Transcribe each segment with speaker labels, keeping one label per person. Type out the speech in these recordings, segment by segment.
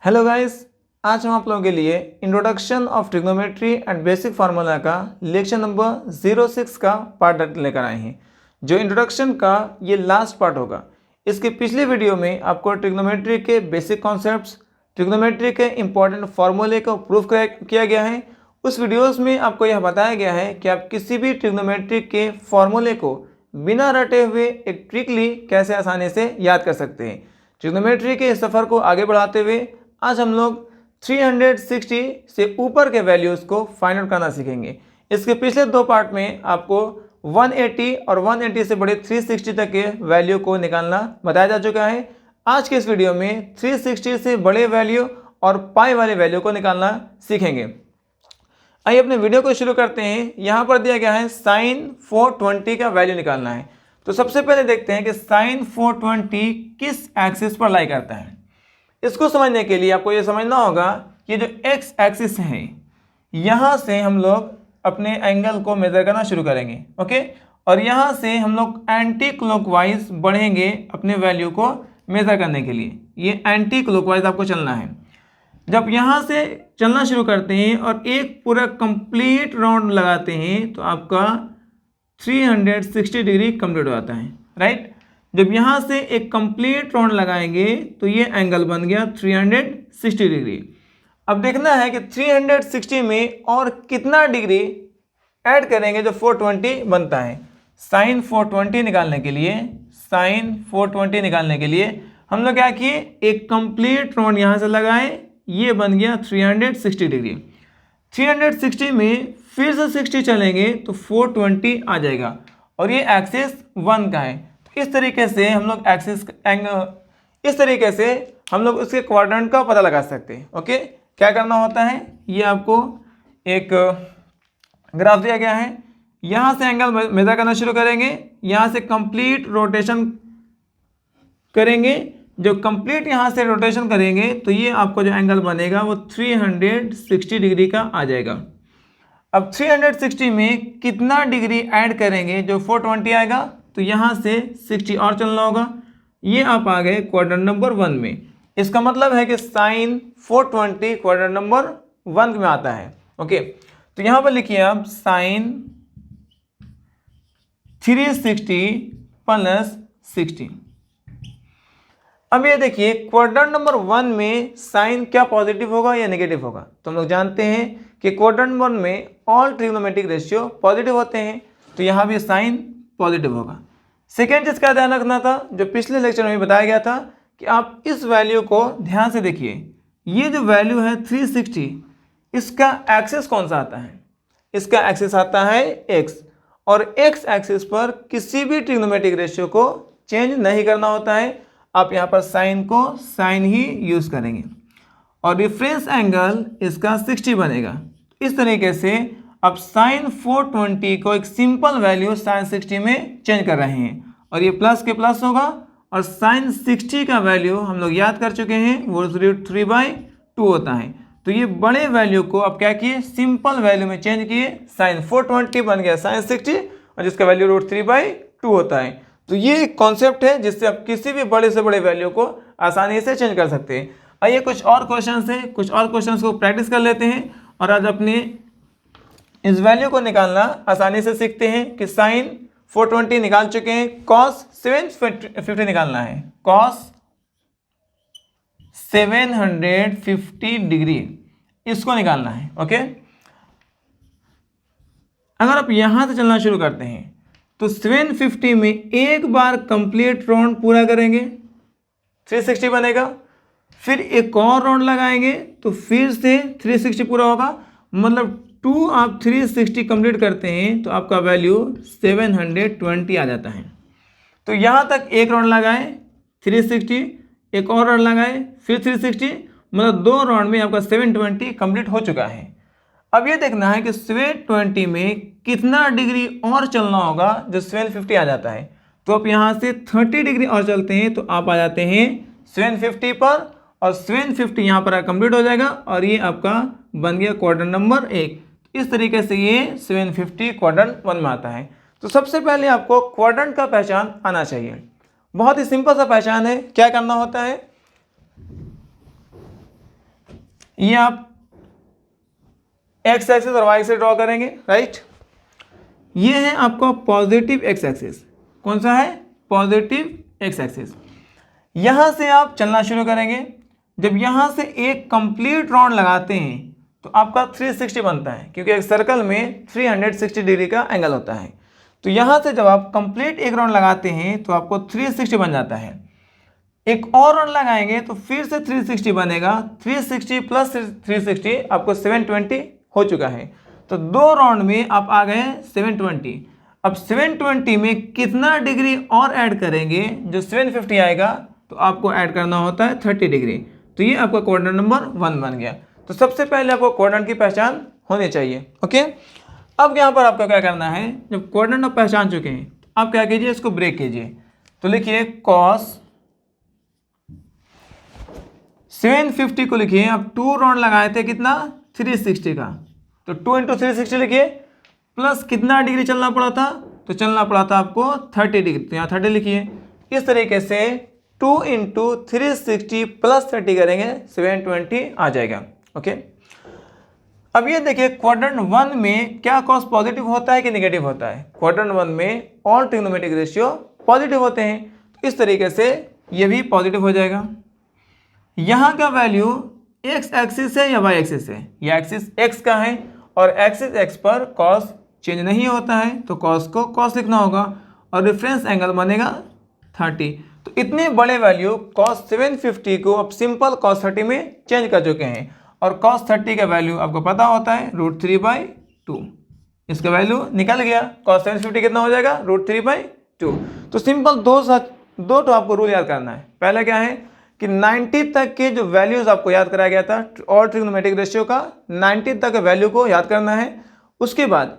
Speaker 1: Hello guys, आज हम आप लोगों के लिए introduction of trigonometry and basic formula का लेक्चर नंबर 06 का पार्ट लेकर आए हैं। जो इंट्रोडक्शन का ये लास्ट पार्ट होगा। इसके पिछले वीडियो में आपको ट्रिग्नोमेट्री के बेसिक कॉन्सेप्ट्स, ट्रिग्नोमेट्री के इंपॉर्टेंट फार्मूले को प्रूफ किया गया है। उस वीडियोस में आपको यह बताया गया है कि आप किसी भी ट्रिग्नोमेट्री के फॉर्मूले को बिना रटे हुए एक ट्रिकली कैसे आसानी से याद कर सकते हैं। ट्रिग्नोमेट्री के सफ़र को आगे बढ़ाते हुए आज हम लोग 360 से ऊपर के वैल्यूज़ को फाइंड आउट करना सीखेंगे। इसके पिछले दो पार्ट में आपको 180 और 180 से बड़े 360 तक के वैल्यू को निकालना बताया जा चुका है। आज के इस वीडियो में 360 से बड़े वैल्यू और पाई वाले वैल्यू को निकालना सीखेंगे। आइए अपने वीडियो को शुरू करते हैं। यहाँ पर दिया गया है sin 420 का वैल्यू निकालना है। तो सबसे पहले देखते हैं कि sin 420 किस एक्सिस पर लाई करता है। इसको समझने के लिए आपको ये समझना होगा कि जो एक्स एक्सिस है, यहाँ से हम लोग अपने एंगल को मेजर करना शुरू करेंगे, ओके। और यहाँ से हम लोग एंटी क्लॉकवाइज बढ़ेंगे अपने वैल्यू को मेजर करने के लिए। ये एंटी क्लॉकवाइज आपको चलना है। जब यहाँ से चलना शुरू करते हैं और एक पूरा कंप्लीट राउंड लगाते हैं तो आपका 360 डिग्री कंप्लीट हो जाता है, राइट। जब यहाँ से एक कंप्लीट राउंड लगाएंगे तो ये एंगल बन गया 360 डिग्री। अब देखना है कि 360 में और कितना डिग्री ऐड करेंगे जो 420 बनता है। sin 420 निकालने के लिए हम लोग क्या किए, एक कंप्लीट राउंड यहाँ से लगाए, ये बन गया 360 डिग्री। 360 में फिर से 60 चलेंगे तो 420 आ जाएगा और ये एक्सिस 1 का है। इस तरीके से हम लोग उसके क्वाड्रेंट का पता लगा सकते हैं, ओके। क्या करना होता है, ये आपको एक ग्राफ दिया गया है। यहाँ से एंगल मेजर करना शुरू करेंगे, यहाँ से कंप्लीट रोटेशन करेंगे। जो कंप्लीट यहाँ से रोटेशन करेंगे तो ये आपको जो एंगल बनेगा वो 360 डिग्री का आ जाएगा। अब 360 में कितना डिग्री ऐड करेंगे जो 420 आएगा, तो यहाँ से 60 और चलना होगा। ये आप आ गए क्वाड्रेंट नंबर 1 में। इसका मतलब है कि sin 420 क्वाड्रेंट नंबर 1 में आता है, ओके। तो यहाँ पर लिखिए आप sin 360 प्लस 60। अब ये देखिए क्वाड्रेंट नंबर 1 में साइन क्या पॉजिटिव होगा या नेगेटिव होगा। तो हम लोग जानते हैं कि क्वाड्रेंट 1 में ऑल ट्रिग्नोमेट्रिक रेशियो पॉजिटिव होते हैं, तो यहाँ भी साइन पॉजिटिव होगा। सेकेंड चीज़ का ध्यान रखना था, जो पिछले लेक्चर में बताया गया था कि आप इस वैल्यू को ध्यान से देखिए। ये जो वैल्यू है 360, इसका एक्सिस कौन सा आता है, इसका एक्सिस आता है एक्स। और एक्स एक्सिस पर किसी भी ट्रिग्नोमेट्रिक रेशियो को चेंज नहीं करना होता है। आप यहाँ पर साइन को साइन ही यूज़ करेंगे और रेफरेंस एंगल इसका 60 बनेगा। इस तरीके से अब साइन 420 को एक सिंपल वैल्यू साइन 60 में चेंज कर रहे हैं और ये प्लस के प्लस होगा। और साइन 60 का वैल्यू हम लोग याद कर चुके हैं, वो √3/2 होता है। तो ये बड़े वैल्यू को अब क्या किए, सिंपल वैल्यू में चेंज किए। साइन 420 बन गया साइन 60 और जिसका वैल्यू √3/2 होता है। तो ये एक कॉन्सेप्ट है जिससे आप किसी भी बड़े से बड़े वैल्यू को आसानी से चेंज कर सकते हैं। आइए कुछ और क्वेश्चंस को प्रैक्टिस कर लेते हैं और आज अपने इस वैल्यू को निकालना आसानी से सीखते हैं कि साइन 420 निकाल चुके हैं, कॉस 750 निकालना है, कॉस 750 डिग्री इसको निकालना है, ओके। अगर आप यहां से चलना शुरू करते हैं तो 750 में एक बार कंप्लीट राउंड पूरा करेंगे, 360 बनेगा। फिर एक और राउंड लगाएंगे तो फिर से 360 पूरा होगा। मतलब 2 आप 360 कंप्लीट करते हैं तो आपका वैल्यू 720 आ जाता है। तो यहाँ तक एक राउंड लगाए 360, एक और राउंड लगाए फिर 360, मतलब 2 राउंड में आपका 720 कंप्लीट हो चुका है। अब ये देखना है कि 720 में कितना डिग्री और चलना होगा जो 750 आ जाता है। तो आप यहाँ से 30 डिग्री और चलते हैं तो आप आ जाते हैं 750 पर और 750 यहाँ पर कंप्लीट हो जाएगा और ये आपका बन गया क्वाड्रेंट नंबर 1। इस तरीके से ये 750 क्वाड्रेंट 1 में आता है। तो सबसे पहले आपको क्वाड्रेंट का पहचान आना चाहिए। बहुत ही सिंपल सा पहचान है। क्या करना होता है, ये आप एक्स एक्सिस और वाई एक्सिस ड्रॉ करेंगे, राइट। ये है आपका पॉजिटिव एक्स एक्सिस। कौन सा है? Positive x axis. यहाँ से आप चलना शुरू करेंगे। जब यहाँ से एक कंप्लीट राउंड लगाते हैं तो आपका 360 बनता है, क्योंकि एक सर्कल में 360 डिग्री का एंगल होता है। तो यहाँ से जब आप कंप्लीट एक राउंड लगाते हैं तो आपको 360 बन जाता है। एक और राउंड लगाएंगे तो फिर से 360 बनेगा। 360 प्लस 360 आपको 720 हो चुका है। तो 2 राउंड में आप आ गए 720। अब 720 में कितना डिग्री और ऐड करेंगे? जो 750 आएगा तो आपको ऐड करना होता है 30 डिग्री। तो ये आपका क्वाड्रेंट नंबर 1 बन गया। तो सबसे पहले आपको क्वाड्रेंट की पहचान होनी चाहिए, ओके। अब यहाँ पर आपको क्या करना है, जब क्वाड्रेंट आप पहचान चुके हैं तो आप क्या कीजिए, इसको ब्रेक कीजिए। तो लिखिए कॉस 750 को लिखिए, आप 2 राउंड लगाए थे कितना? 360 का। तो 2 इंटू 360 लिखिए, प्लस कितना डिग्री चलना पड़ा था? तो चलना पड़ा था आपको 30 डिग्री। तो यहाँ 30 लिखिए। इस तरीके से 2 इंटू 360 प्लस 30 करेंगे 720 आ जाएगा, ओके। अब ये देखिए क्वाड्रेंट 1 में क्या कॉस पॉजिटिव होता है कि नेगेटिव होता है? क्वाड्रेंट 1 में ऑल ट्रिग्नोमेट्रिक रेशियो पॉजिटिव होते हैं। तो इस तरीके से ये भी पॉजिटिव हो जाएगा। यहाँ का वैल्यू एक्स एक्सिस है या वाई एक्सिस है? यह एक्सिस एक्स का है और एक्सिस एक्स पर कॉस चेंज नहीं होता है, तो कॉस को कॉस लिखना होगा और रेफरेंस एंगल बनेगा 30। तो इतने बड़े वैल्यू कॉस 750 को अब सिंपल कॉस 30 में चेंज कर चुके हैं। और कॉस 30 का वैल्यू आपको पता होता है √3/2। इसका वैल्यू निकल गया। कॉस 750 कितना हो जाएगा? √3/2। तो सिंपल दो तो आपको रूल याद करना है। पहला क्या है कि 90 तक के जो वैल्यूज आपको याद कराया गया था ऑल ट्रिग्नोमेट्रिक रेशियो का, 90 तक के वैल्यू को याद करना है। उसके बाद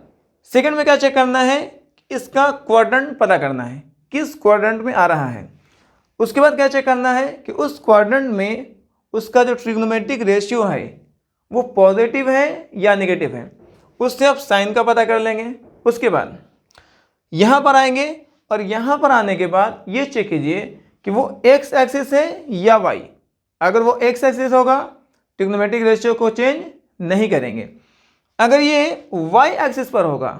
Speaker 1: सेकंड में क्या चेक करना है, इसका क्वाड्रेंट पता करना है, किस क्वाड्रेंट में आ रहा है। उसके बाद क्या चेक करना है कि उस क्वाड्रेंट में उसका जो ट्रिग्नोमेट्रिक रेशियो है वो पॉजिटिव है या नेगेटिव है। उससे आप साइन का पता कर लेंगे। उसके बाद यहाँ पर आएंगे और यहाँ पर आने के बाद ये चेक कीजिए कि वो एक्स एक्सिस है या वाई। अगर वो एक्स एक्सिस होगा ट्रिग्नोमेट्रिक रेशियो को चेंज नहीं करेंगे। अगर ये वाई एक्सिस पर होगा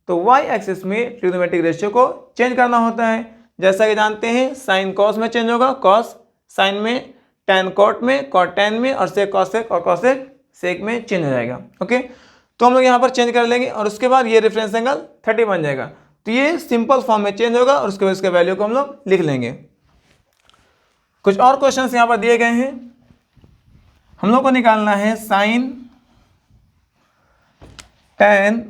Speaker 1: तो वाई एक्सिस में ट्रिग्नोमेट्रिक रेशियो को चेंज करना होता है। जैसा कि जानते हैं साइन कॉस में चेंज होगा, कॉस साइन में, टैन कॉट में, कॉट टैन में, और सेक कॉसेक और कॉसेक सेक में चेंज हो जाएगा, ओके। तो हम लोग यहाँ पर चेंज कर लेंगे और उसके बाद ये रेफरेंस एंगल 30 बन जाएगा। तो ये सिंपल फॉर्म में चेंज होगा और उसके बाद इसके वैल्यू को हम लोग लिख लेंगे। कुछ और क्वेश्चंस यहाँ पर दिए गए हैं। हम लोग को निकालना है साइन टैन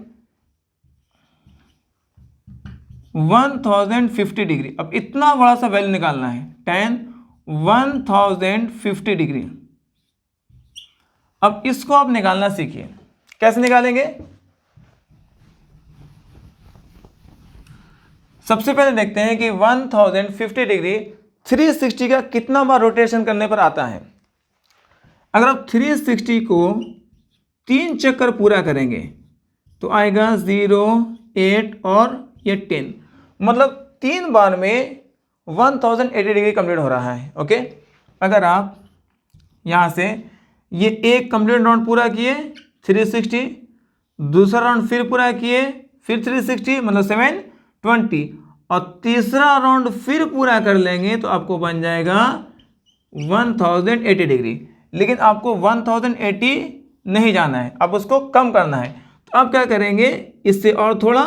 Speaker 1: 1050 डिग्री। अब इतना बड़ा सा वैल्यू निकालना है, टैन 1050 डिग्री। अब इसको आप निकालना सीखिए। कैसे निकालेंगे? सबसे पहले देखते हैं कि 1050 डिग्री 360 का कितना बार रोटेशन करने पर आता है। अगर आप 360 को 3 चक्कर पूरा करेंगे तो आएगा 0, 8 और ये 10। मतलब 3 बार में 1080 डिग्री कंप्लीट हो रहा है, ओके। अगर आप यहाँ से ये एक कंप्लीट राउंड पूरा किए 360, दूसरा राउंड फिर पूरा किए फिर 360 मतलब 720, और तीसरा राउंड फिर पूरा कर लेंगे तो आपको बन जाएगा 1080 डिग्री। लेकिन आपको 1080 नहीं जाना है, आप उसको कम करना है। तो आप क्या करेंगे, इससे और थोड़ा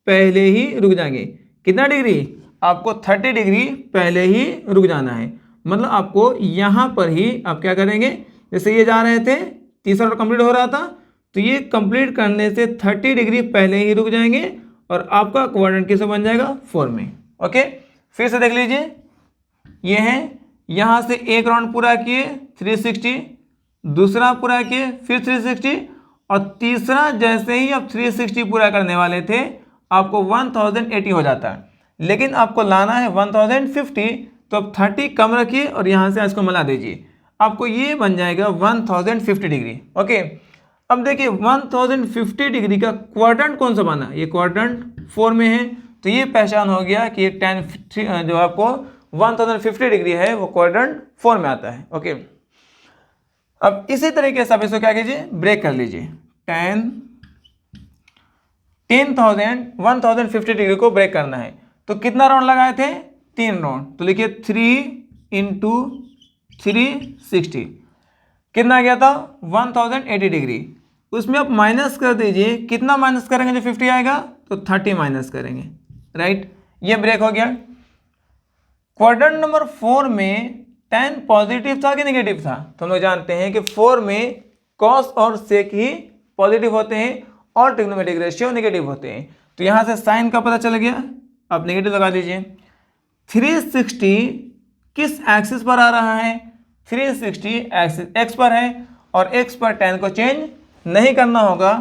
Speaker 1: पहले ही रुक जाएंगे। कितना डिग्री? आपको 30 डिग्री पहले ही रुक जाना है। मतलब आपको यहाँ पर ही आप क्या करेंगे, जैसे ये जा रहे थे, तीसरा राउंड कंप्लीट हो रहा था, तो ये कंप्लीट करने से 30 डिग्री पहले ही रुक जाएंगे और आपका क्वाड्रेंट किसमें बन जाएगा? 4 में, ओके। फिर से देख लीजिए, ये है, यहाँ से एक राउंड पूरा किए 360, दूसरा पूरा किए फिर 360, और तीसरा जैसे ही आप 360 पूरा करने वाले थे आपको 1080 हो जाता है। लेकिन आपको लाना है 1050, तो आप 30 कम रखिए और यहाँ से इसको मिला दीजिए, आपको ये बन जाएगा 1050 डिग्री, ओके। अब देखिए 1050 डिग्री का क्वाड्रेंट कौन सा बना? ये क्वाड्रेंट 4 में है। तो ये पहचान हो गया कि ये tan जो आपको 1050 डिग्री है वो क्वाड्रेंट 4 में आता है, ओके। अब इसी तरीके से आप इसको क्या कीजिए, ब्रेक कर लीजिए। 10,050 डिग्री को ब्रेक करना है, तो कितना राउंड लगाए थे, 3 राउंड। तो लिखिए 3 इंटू 360 कितना आ गया था, 1080 डिग्री। उसमें आप माइनस कर दीजिए, कितना माइनस करेंगे जो 50 आएगा, तो 30 माइनस करेंगे, राइट। ये ब्रेक हो गया। क्वाड्रेंट नंबर 4 में 10 पॉजिटिव था कि नेगेटिव था, तो हम लोग जानते हैं कि 4 में कॉस और सेक ही पॉजिटिव होते हैं और ट्रिग्नोमेट्रिक रेशियो नेगेटिव होते हैं। तो यहाँ से साइन का पता चल गया, आप नेगेटिव लगा दीजिए। 360 किस एक्सिस पर आ रहा है, 360 एक्सिस एक्स पर है और एक्स पर tan को चेंज नहीं करना होगा,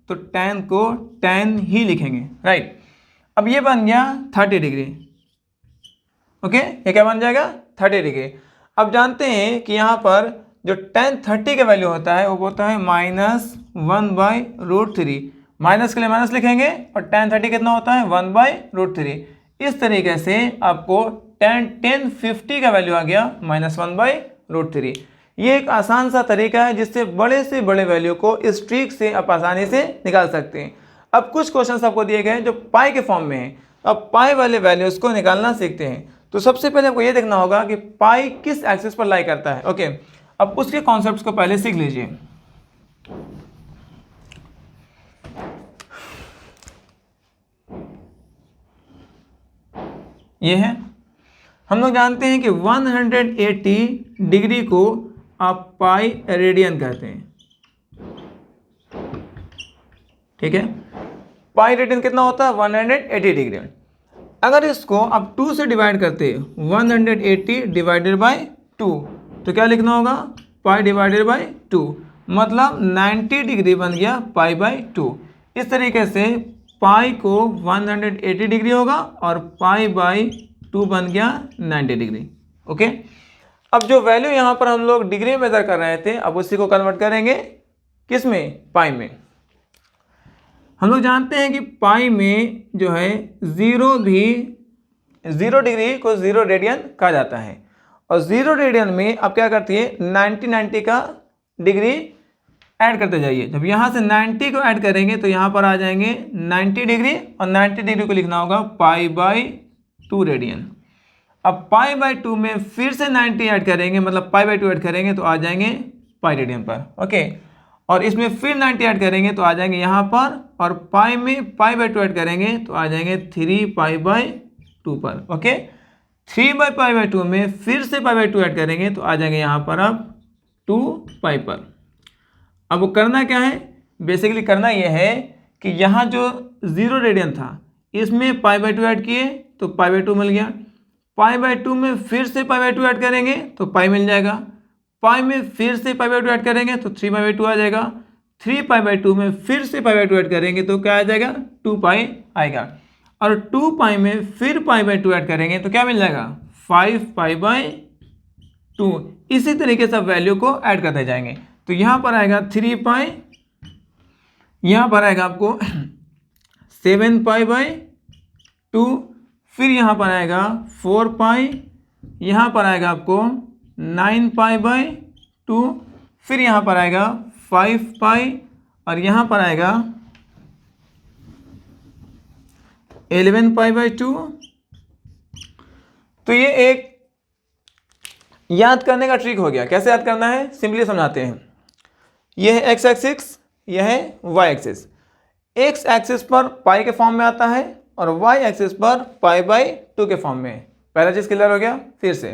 Speaker 1: तो tan को tan ही लिखेंगे, राइट। अब ये बन गया 30 डिग्री, ओके। ये क्या बन जाएगा, 30 डिग्री। अब जानते हैं कि यहाँ पर जो tan 30 का वैल्यू होता है वो होता है -1/√3। माइनस के लिए माइनस लिखेंगे और tan 30 कितना होता है, 1/√3। इस तरीके से आपको tan 1050 का वैल्यू आ गया -1/√3। ये एक आसान सा तरीका है जिससे बड़े से बड़े वैल्यू को इस ट्रिक से आप आसानी से निकाल सकते हैं। अब कुछ क्वेश्चंस आपको दिए गए हैं जो पाई के फॉर्म में है, अब पाई वाले वैल्यूज को निकालना सीखते हैं। तो सबसे पहले आपको ये देखना होगा कि पाई किस एक्सिस पर लाई करता है, ओके। अब उसके कॉन्सेप्ट्स को पहले सीख लीजिए। ये है, हम लोग जानते हैं कि 180 डिग्री को आप पाई रेडियन कहते हैं, ठीक है। पाई रेडियन कितना होता है, 180 डिग्री। अगर इसको आप 2 से डिवाइड करते हैं, 180 डिवाइडेड बाय 2, तो क्या लिखना होगा, पाई डिवाइडेड बाय 2, मतलब 90 डिग्री बन गया पाई बाय 2। इस तरीके से पाई को 180 डिग्री होगा और पाई बाय 2 बन गया 90 डिग्री, ओके। अब जो वैल्यू यहाँ पर हम लोग डिग्री में मेजर कर रहे थे, अब उसी को कन्वर्ट करेंगे किस में, पाई में। हम लोग जानते हैं कि पाई में जो है 0 डिग्री को 0 रेडियन कहा जाता है, और 0 रेडियन में आप क्या करती है, 90 का डिग्री ऐड करते जाइए। जब यहाँ से 90 को ऐड करेंगे तो यहाँ पर आ जाएंगे 90 डिग्री, और 90 डिग्री को लिखना होगा पाई बाय 2 रेडियन। अब पाई बाय 2 में फिर से 90 ऐड करेंगे, मतलब पाई बाय 2 ऐड करेंगे तो आ जाएंगे पाई रेडियन पर, ओके। और इसमें फिर 90 ऐड करेंगे तो आ जाएंगे यहाँ पर, और पाई में पाई बाय 2 ऐड करेंगे तो आ जाएंगे 3 पाई बाय 2 पर, ओके। 3 बाई पाई बाय 2 में फिर से पाई बाय 2 ऐड करेंगे तो आ जाएंगे यहाँ पर अब 2 पाई पर। अब वो करना क्या है, बेसिकली करना यह है कि यहाँ जो 0 रेडियन था इसमें पाई बाय 2 ऐड किए तो पाई बाय 2 मिल गया। पाई बाय 2 में फिर से पाई बाय 2 ऐड करेंगे तो पाई मिल जाएगा। पाई में फिर से पाई बाय 2 ऐड करेंगे तो 3 पाई बाय 2 आ जाएगा। 3 पाई बाय 2 में फिर से पाई बाय 2 ऐड करेंगे तो क्या आ जाएगा, 2 पाई आएगा। और 2 पाई में फिर पाई बाय 2 ऐड करेंगे तो क्या मिल जाएगा, 5 पाई बाय 2। इसी तरीके से वैल्यू को ऐड करते जाएंगे। तो यहाँ पर आएगा 3 पाई, यहाँ पर आएगा आपको 7 पाई बाय 2, फिर यहाँ पर आएगा 4 पाई, यहाँ पर आएगा आपको 9 पाई बाय 2, फिर यहाँ पर आएगा 5 पाई, और यहाँ पर आएगा 11 पाई बाय 2। तो ये एक याद करने का ट्रिक हो गया। कैसे याद करना है, सिंपली समझाते हैं। यह है एक्स एक्सिस, यह है वाई एक्सिस। एक्स एक्सिस पर पाई के फॉर्म में आता है और वाई एक्सिस पर पाई बाय 2 के फॉर्म में। पहला चीज़ क्लियर हो गया। फिर से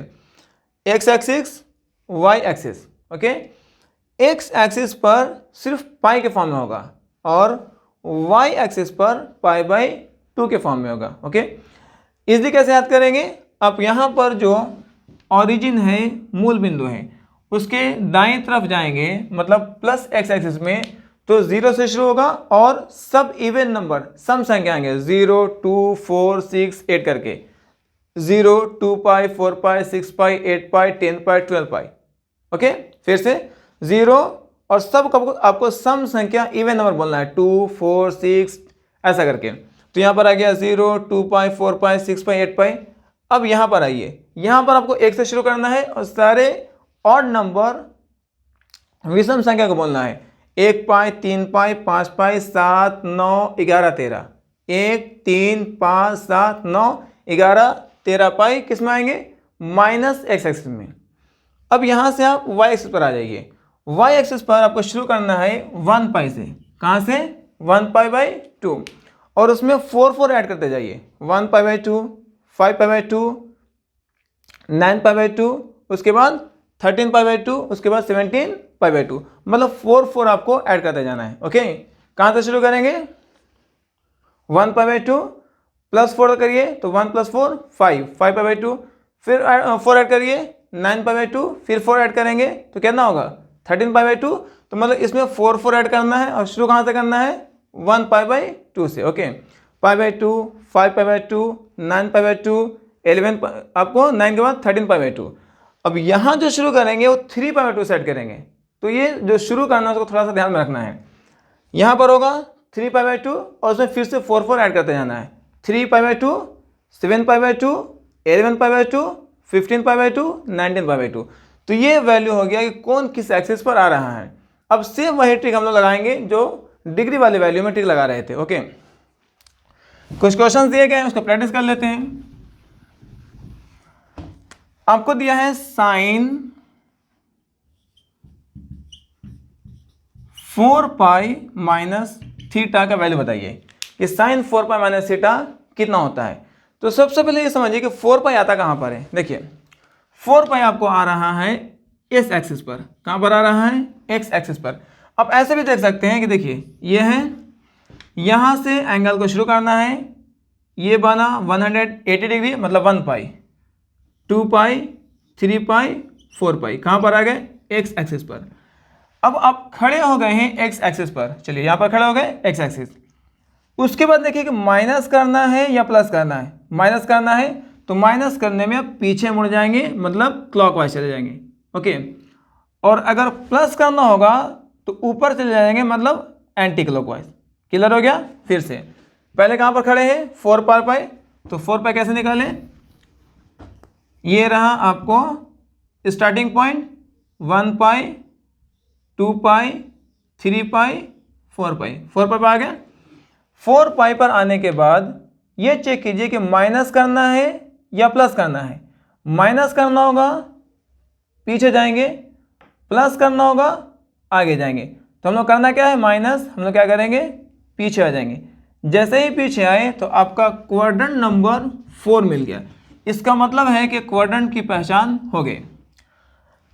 Speaker 1: x axis y axis, okay. X axis पर सिर्फ पाई के फॉर्म में होगा और वाई एक्सिस पर पाई बाय 2 के फॉर्म में होगा, ओके। इसलिए कैसे याद करेंगे, आप यहाँ पर जो ओरिजिन है, मूल बिंदु है, उसके दाएं तरफ जाएंगे, मतलब प्लस एक्स एक्सिस में, तो 0 से शुरू होगा और सब इवन नंबर, सम संख्या आएंगे 0, 2, 4, 6, 8 करके। 0, 2 पाई, 4 पाई, 6 पाई, 8 पाई, 10 पाई, 12 पाई, ओके। फिर से 0 और सब आपको सम संख्या इवन नंबर बोलना है, 2, 4, 6 ऐसा करके। तो यहाँ पर आ गया 0, 2 पाई, 4 पाई, 6 पाई, 8 पाई। अब यहाँ पर आइए, यहाँ पर आपको 1 से शुरू करना है और सारे ऑड नंबर विषम संख्या को बोलना है। 1 पाई, 3 पाई, 5 पाई, 7, 9, 11, 13। 1, 3, 5, 7, 9, 11, 13 पाई किस में आएंगे? माइनस एक्स एक्सिस में। अब यहाँ से आप वाई एक्सिस पर आ जाइए। वाई एक्सिस पर आपको शुरू करना है 1 पाई से। कहाँ से? 1 पाई बाई 2, और उसमें 4 ऐड करते जाइए। 1 पाई by 2, 5 pi by 2, 9 pi by 2, उसके बाद 13 पाई बाई 2, उसके बाद 17 पाई बाई 2, मतलब 4 आपको ऐड करते जाना है। ओके, कहाँ से शुरू करेंगे? 1 पाई बाई 2 प्लस 4 करिए तो 1 + 4 5 पाई बाई 2, फिर 4 ऐड करिए 9 पाई बाई 2, फिर 4 ऐड करेंगे तो कितना होगा? 13 पाई बाई 2। तो मतलब इसमें 4 ऐड करना है, और शुरू कहाँ से करना है? 1 पाई बाई 2 से। Okay, pi by 2, 5 pi by 2, 9 pi by 2, 11 आपको 9 के बाद 13 पाई बाई 2। अब यहाँ जो शुरू करेंगे वो 3 पाई बाई 2 सेट करेंगे। तो ये जो शुरू करना है उसको थोड़ा सा ध्यान में रखना है। यहाँ पर होगा 3 पाई बाई 2, और उसमें फिर से 4 ऐड करते जाना है। 3 पाई by 2, 7 pi by 2, 11 pi by 2, 15 pi by 2, 19 pi by 2। तो ये वैल्यू हो गया कि कौन किस एक्सिस पर आ रहा है। अब सेम वही ट्रिक हम लोग लगाएंगे जो डिग्री वाले वैल्यू में ट्रिक लगा रहे थे। ओके, कुछ क्वेश्चंस दिए गए हैं, उसको प्रैक्टिस कर लेते हैं। आपको दिया है साइन 4 पाई माइनस थीटा का वैल्यू बताइए कि साइन 4 पाई माइनस थीटा कितना होता है। तो सबसे पहले ये समझिए कि 4 पाई आता कहाँ पर है। देखिए 4 पाई आपको आ रहा है इस एक्सिस पर। कहाँ पर आ रहा है? एक्स एक्सिस पर। अब ऐसे भी देख सकते हैं कि देखिए ये है, यहाँ से एंगल को शुरू करना है, ये बना 180 डिग्री मतलब 1 पाई, 2 पाई, 3 पाई, 4 पाई। कहाँ पर आ गए? एक्स एक्सिस पर। अब आप खड़े हो गए हैं एक्स एक्सिस पर। चलिए यहाँ पर खड़े हो गए एक्स एक्सिस। उसके बाद देखिए कि माइनस करना है या प्लस करना है। माइनस करना है तो माइनस करने में आप पीछे मुड़ जाएंगे, मतलब क्लॉकवाइज चले जाएंगे। ओके, और अगर प्लस करना होगा तो ऊपर चले जाएंगे, मतलब एंटी क्लॉकवाइज। क्लियर हो गया? फिर से पहले कहाँ पर खड़े हैं? 4 पाई। तो 4 पाई कैसे निकालें? ये रहा आपको स्टार्टिंग पॉइंट, 1 पाई, 2 पाई, 3 पाई, 4 पाई। 4 पाई पर आ गया। 4 पाई पर आने के बाद ये चेक कीजिए कि माइनस करना है या प्लस करना है। माइनस करना होगा पीछे जाएंगे, प्लस करना होगा आगे जाएंगे। तो हम लोग करना क्या है? माइनस, हम लोग क्या करेंगे? पीछे आ जाएंगे। जैसे ही पीछे आए तो आपका क्वाड्रेंट नंबर 4 मिल गया। इसका मतलब है कि क्वाड्रेंट की पहचान हो गई।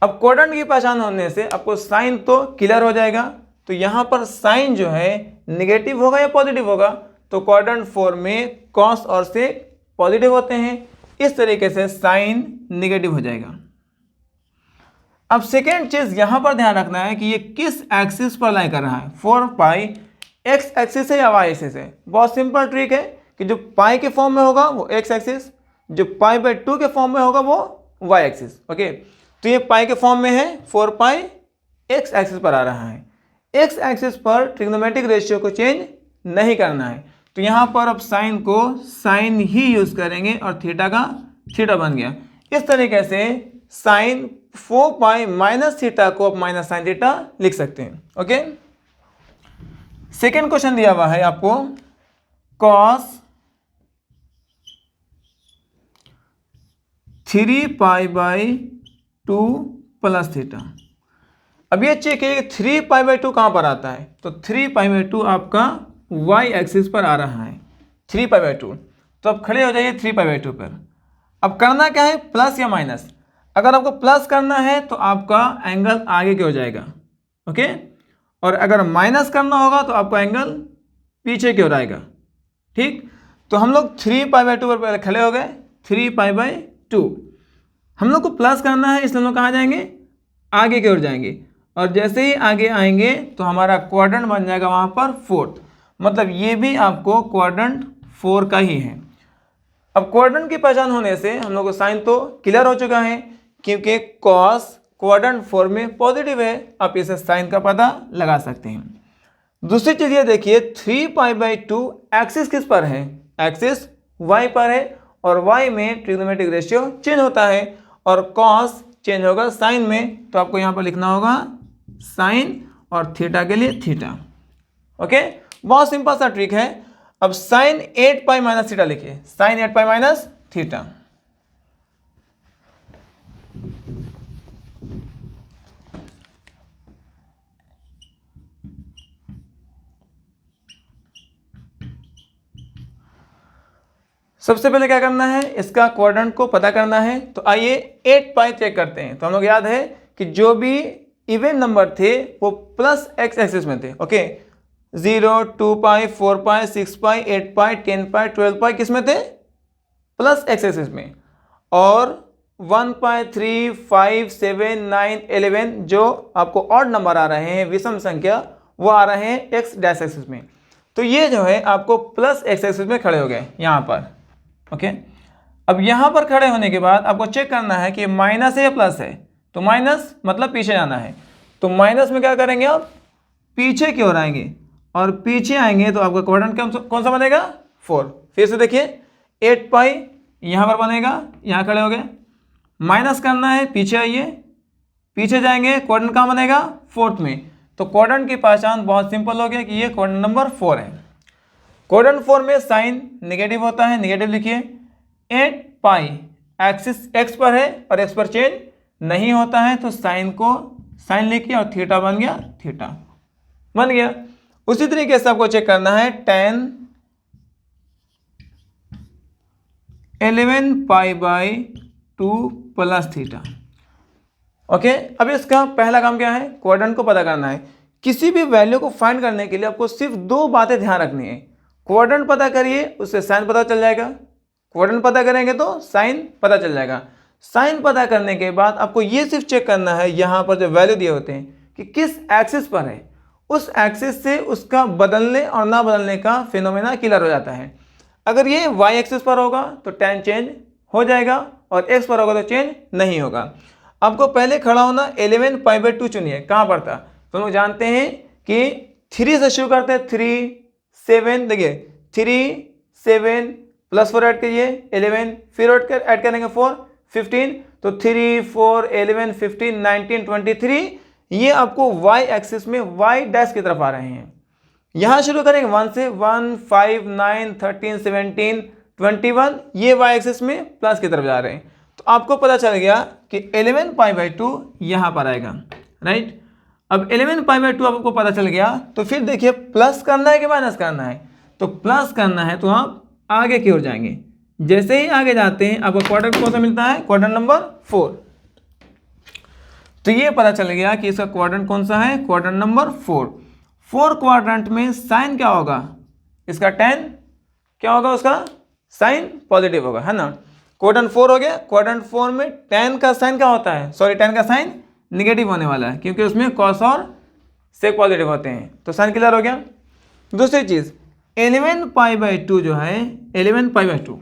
Speaker 1: अब क्वाड्रेंट की पहचान होने से आपको साइन तो क्लियर हो जाएगा। तो यहाँ पर साइन जो है नेगेटिव होगा या पॉजिटिव होगा? तो क्वाड्रेंट 4 में कॉस और सेक पॉजिटिव होते हैं, इस तरीके से साइन नेगेटिव हो जाएगा। अब सेकेंड चीज यहां पर ध्यान रखना है कि ये किस एक्सिस पर लाई कर रहा है। 4 पाई एक्स एक्सिस है या वाई एक्सिस है? बहुत सिंपल ट्रिक है कि जो पाई के फॉर्म में होगा वो एक्स एक्सिस, जो पाई बाई 2 के फॉर्म में होगा वो वाई एक्सिस। ओके, तो ये पाई के फॉर्म में है, 4 पाई एक्स एक्सिस पर आ रहा है। एक्स एक्सिस पर ट्रिग्नोमेट्रिक रेशियो को चेंज नहीं करना है। तो यहाँ पर अब साइन को साइन ही यूज करेंगे और थीटा का थीटा बन गया। इस तरीके से साइन 4 पाई माइनस थीटा को आप माइनस साइन थीटा लिख सकते हैं। ओके, सेकेंड क्वेश्चन दिया हुआ है आपको cos 3 pi by 2 plus theta. अब ये चेक कीजिए 3 पाई बाई 2 कहां पर आता है। तो 3 पाई बाई 2 आपका वाई एक्सिस पर आ रहा है, 3 पाई बाई 2। तो अब खड़े हो जाइए 3 पाई बाई 2 पर। अब करना क्या है? प्लस या माइनस। अगर आपको प्लस करना है तो आपका एंगल आगे की हो जाएगा। ओके, और अगर माइनस करना होगा तो आपका एंगल पीछे की ओर आएगा। ठीक, तो हम लोग 3 पाई बाई 2 पर पहले खड़े हो गए, 3 पाई बाई 2। हम लोग को प्लस करना है, इसलिए हम लोग कहाँ जाएंगे? आगे की ओर जाएंगे, और जैसे ही आगे आएंगे तो हमारा क्वाड्रेंट बन जाएगा वहाँ पर 4th, मतलब ये भी आपको क्वाड्रेंट 4 का ही है। अब क्वाड्रेंट की पहचान होने से हम लोग को साइन तो क्लियर हो चुका है, क्योंकि कॉस क्वाड्रेंट 4 में पॉजिटिव है, आप इसे साइन का पता लगा सकते हैं। दूसरी चीज ये देखिए 3 पाई बाई 2 एक्सिस किस पर है? एक्सिस वाई पर है, और वाई में ट्रिग्नोमेट्रिक रेशियो चेंज होता है और कॉस चेंज होगा साइन में। तो आपको यहाँ पर लिखना होगा साइन और थीटा के लिए थीटा। ओके, बहुत सिंपल सा ट्रिक है। अब साइन 8 पाई माइनस थीटा लिखिए, साइन 8 पाई माइनस थीटा। सबसे पहले क्या करना है, इसका क्वाड्रेंट को पता करना है। तो आइए 8 पाई चेक करते हैं। तो हम लोग याद है कि जो भी इवन नंबर थे वो प्लस एक्स एक्सिस में थे। ओके, 0, 2 पाई, 4 पाई, 6 पाई, 8 पाई, 10 पाई, 12 पाई किस में थे, प्लस एक्स एक्सिस में। और 1 पाई, 3, 5, 7, 9, 11 जो आपको ऑड नंबर आ रहे हैं, विषम संख्या, वो आ रहे हैं एक्स डैश एक्सिस में। तो ये जो है आपको प्लस एक्स एक्सिस में खड़े हो गए यहाँ पर। ओके, अब यहाँ पर खड़े होने के बाद आपको चेक करना है कि माइनस है या प्लस है। तो माइनस मतलब पीछे जाना है। तो माइनस में क्या करेंगे आप, पीछे की ओर आएंगे, और पीछे आएंगे तो आपका क्वाड्रेंट कौन सा बनेगा, 4। फिर से देखिए 8 पाई यहाँ पर बनेगा, यहाँ खड़े हो गए, माइनस करना है, पीछे आइए, पीछे जाएंगे, क्वाड्रेंट कहाँ बनेगा, 4th में। तो क्वाड्रेंट की पहचान बहुत सिंपल हो गया कि ये क्वाड्रेंट नंबर 4 है। क्वाड्रेंट 4 में साइन नेगेटिव होता है, नेगेटिव लिखिए। 8 पाई एक्सिस एक्स पर है और एक्स पर चेंज नहीं होता है, तो साइन को साइन लिखिए और थीटा बन गया, थीटा बन गया। उसी तरीके से आपको चेक करना है tan 11 pi by 2 plus theta. Okay, अब इसका पहला काम क्या है, क्वाड्रेंट को पता करना है। किसी भी वैल्यू को फाइंड करने के लिए आपको सिर्फ 2 बातें ध्यान रखनी है। क्वाड्रेंट पता करिए, उससे साइन पता चल जाएगा। क्वाड्रेंट पता करेंगे तो साइन पता चल जाएगा। साइन पता करने के बाद आपको ये सिर्फ चेक करना है, यहाँ पर जो वैल्यू दिए होते हैं कि किस एक्सिस पर है, उस एक्सिस से उसका बदलने और ना बदलने का फिनोमेना क्लियर हो जाता है। अगर ये वाई एक्सिस पर होगा तो tan चेंज हो जाएगा, और एक्स पर होगा तो चेंज नहीं होगा। आपको पहले खड़ा होना 11 पाई बाई 2 चुनिए, कहाँ पर था। तो हम लोग जानते हैं कि 3 से शुरू करते हैं, 3, 7, देखिए 3, 7 प्लस 4 ऐड करिए 11, फिर ऐड करेंगे 4, 15। तो 3, 4, 11, 15, 19, 23, ये आपको वाई एक्सिस में वाई डैश की तरफ आ रहे हैं। यहाँ शुरू करेंगे 1 से, 1, 5, 9, 13, 17, 21, ये वाई एक्सिस में प्लस की तरफ जा रहे हैं। तो आपको पता चल गया कि 11 पाई बाई 2 यहाँ पर आएगा, राइट। अब 11 पाई बाई 2 आपको पता चल गया, तो फिर देखिए प्लस करना है कि माइनस करना है। तो प्लस करना है तो आप आगे की ओर जाएंगे। जैसे ही आगे जाते हैं आपको क्वाड्रेंट कौन सा मिलता है, क्वाड्रेंट नंबर 4। तो ये पता चल गया कि इसका क्वाड्रेंट कौन सा है, क्वाड्रेंट नंबर 4। 4 क्वाड्रेंट में साइन क्या होगा, इसका tan क्या होगा, उसका साइन पॉजिटिव होगा, है ना। क्वाड्रेंट 4 हो गया। क्वाड्रेंट 4 में tan का साइन क्या होता है, सॉरी tan का साइन निगेटिव होने वाला है, क्योंकि उसमें cos और sec पॉजिटिव होते हैं। तो साइन क्लियर हो गया। दूसरी चीज 11 पाई बाई 2 जो है, 11 पाई बाई 2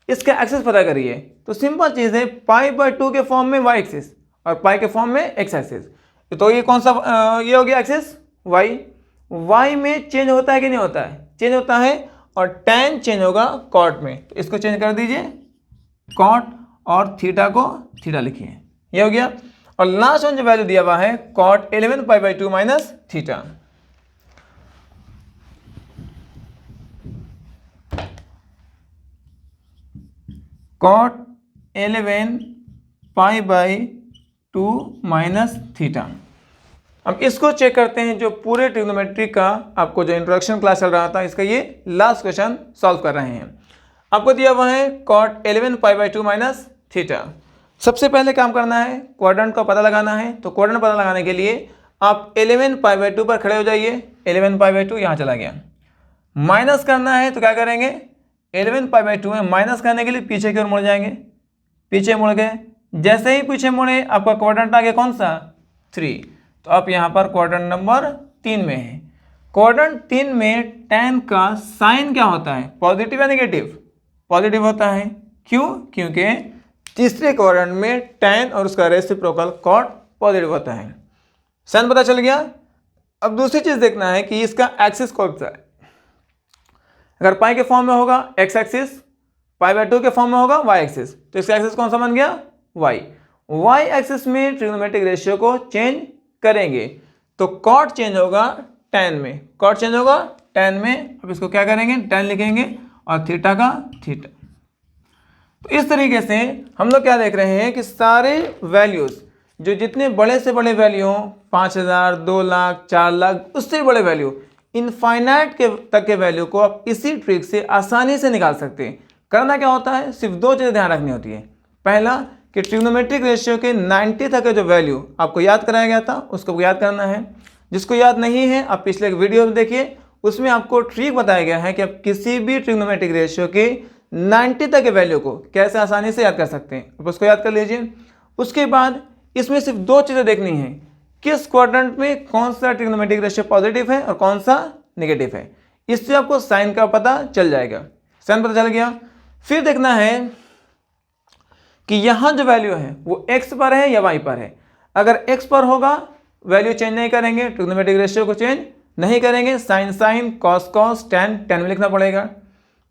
Speaker 1: इसका एक्सिस पता करिए। तो सिंपल चीज है, पाई बाई 2 के फॉर्म में वाई एक्सिस और पाई के फॉर्म में एक्स एक्सिस। तो ये कौन सा ये हो गया एक्सिस वाई। वाई में चेंज होता है कि नहीं होता है, चेंज होता है, और tan चेंज होगा कॉट में। तो इसको चेंज कर दीजिए, कॉट, और थीटा को थीटा लिखिए, ये हो गया। और लास्ट में जो वैल्यू दिया हुआ है cot 11 pi by 2 minus theta. Cot 11 pi by 2 minus theta. अब इसको चेक करते हैं, जो पूरे ट्रिग्नोमेट्री का आपको जो इंट्रोडक्शन क्लास चल रहा था, इसका ये लास्ट क्वेश्चन सॉल्व कर रहे हैं। आपको दिया हुआ है cot 11 pi by 2 minus theta. सबसे पहले काम करना है, क्वाड्रेंट का पता लगाना है। तो क्वाड्रेंट पता लगाने के लिए आप 11 पाई बाई 2 पर खड़े हो जाइए। 11 पाई बाई 2 यहाँ चला गया। माइनस करना है तो क्या करेंगे, 11 पाई बाई 2 में माइनस करने के लिए पीछे की ओर मुड़ जाएंगे। पीछे मुड़ गए, जैसे ही पीछे मुड़े आपका क्वाड्रेंट आ गया कौन सा, 3। तो आप यहाँ पर क्वाड्रेंट नंबर 3 में है। क्वाड्रेंट 3 में tan का साइन क्या होता है, पॉजिटिव या नेगेटिव, पॉजिटिव होता है। क्यों, क्योंकि तीसरे क्वाड्रेंट में tan और उसका रेसिप्रोकल cot पॉजिटिव होता है। साइन पता चल गया। अब दूसरी चीज देखना है कि इसका एक्सिस कौन सा है। अगर पाई के फॉर्म में होगा एक्स एक्सिस, पाई बाई 2 के फॉर्म में होगा वाई एक्सिस। तो इसका एक्सिस कौन सा बन गया, वाई। वाई एक्सिस में ट्रिग्नोमेट्रिक रेशियो को चेंज करेंगे तो कॉट चेंज होगा टैन में, कॉट चेंज होगा टैन में। अब इसको क्या करेंगे, टैन लिखेंगे और थीटा का थीटा। तो इस तरीके से हम लोग क्या देख रहे हैं कि सारे वैल्यूज जो जितने बड़े से बड़े वैल्यू हो, 5000, 2 लाख, 4 लाख, उससे बड़े वैल्यू इनफाइनाइट के तक के वैल्यू को आप इसी ट्रिक से आसानी से निकाल सकते हैं। करना क्या होता है, सिर्फ 2 चीज़ें ध्यान रखनी होती है। पहला कि ट्रिग्नोमेट्रिक रेशियो के 90 तक का जो वैल्यू आपको याद कराया गया था उसको याद करना है। जिसको याद नहीं है आप पिछले वीडियो में देखिए, उसमें आपको ट्रिक बताया गया है कि आप किसी भी ट्रिग्नोमेट्रिक रेशियो के 90 तक के वैल्यू को कैसे आसानी से याद कर सकते हैं, आप उसको याद कर लीजिए। उसके बाद इसमें सिर्फ 2 चीज़ें देखनी है, किस क्वाड्रेंट में कौन सा ट्रिग्नोमेट्रिक रेशियो पॉजिटिव है और कौन सा नेगेटिव है। इससे आपको साइन का पता चल जाएगा, साइन पता चल गया। फिर देखना है कि यहाँ जो वैल्यू है वो x पर है या y पर है। अगर x पर होगा वैल्यू चेंज नहीं करेंगे, ट्रिग्नोमेट्रिक रेशियो को चेंज नहीं करेंगे, sine sine, cos cos, tan tan में लिखना पड़ेगा।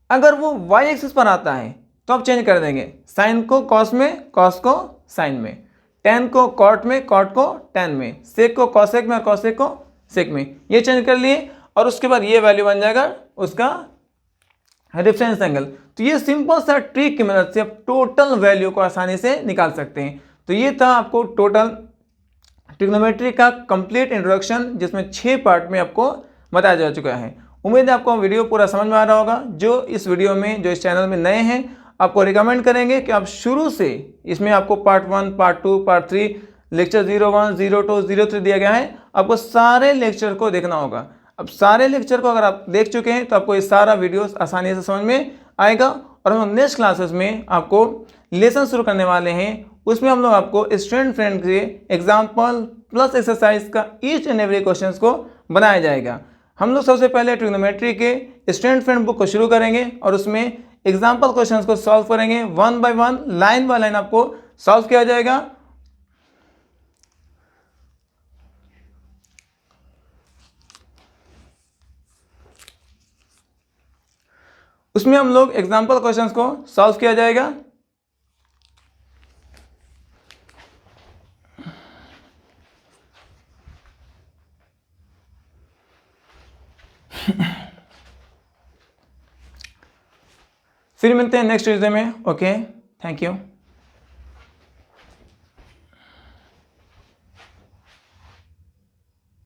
Speaker 1: अगर वो y एक्सिस पर आता है तो आप चेंज कर देंगे, साइन को कॉस में, कॉस को साइन में, टैन को कॉट में, कॉट को टैन में, सेक को कॉसेक में और कॉसेक को सेक में, ये चेंज कर लिए। और उसके बाद ये वैल्यू बन जाएगा उसका रेफरेंस एंगल। तो ये सिंपल सा ट्रिक की मदद से आप टोटल वैल्यू को आसानी से निकाल सकते हैं। तो ये था आपको टोटल ट्रिग्नोमेट्री का कंप्लीट इंट्रोडक्शन, जिसमें 6 पार्ट में आपको बताया जा चुका है। उम्मीद है आपको वीडियो पूरा समझ में आ रहा होगा। जो इस वीडियो में, जो इस चैनल में नए हैं, आपको रिकमेंड करेंगे कि आप शुरू से इसमें आपको पार्ट 1, पार्ट 2, पार्ट 3, लेक्चर 01, 02, 03 दिया गया है, आपको सारे लेक्चर को देखना होगा। अब सारे लेक्चर को अगर आप देख चुके हैं तो आपको ये सारा वीडियोस आसानी से समझ में आएगा। और हम नेक्स्ट क्लासेस में आपको लेसन शुरू करने वाले हैं, उसमें हम लोग आपको स्टूडेंट फ्रेंड के एग्जाम्पल प्लस एक्सरसाइज का ईच एंड एवरी क्वेश्चन को बनाया जाएगा। हम लोग सबसे पहले ट्रिग्नोमेट्री के स्टूडेंट फ्रेंड बुक को शुरू करेंगे और उसमें एग्जाम्पल क्वेश्चंस को सॉल्व करेंगे, 1 बाय 1, लाइन बाय लाइन आपको सॉल्व किया जाएगा। उसमें हम लोग एग्जाम्पल क्वेश्चंस को सॉल्व किया जाएगा। फिर मिलते हैं नेक्स्ट वीडियो में। Okay, thank you.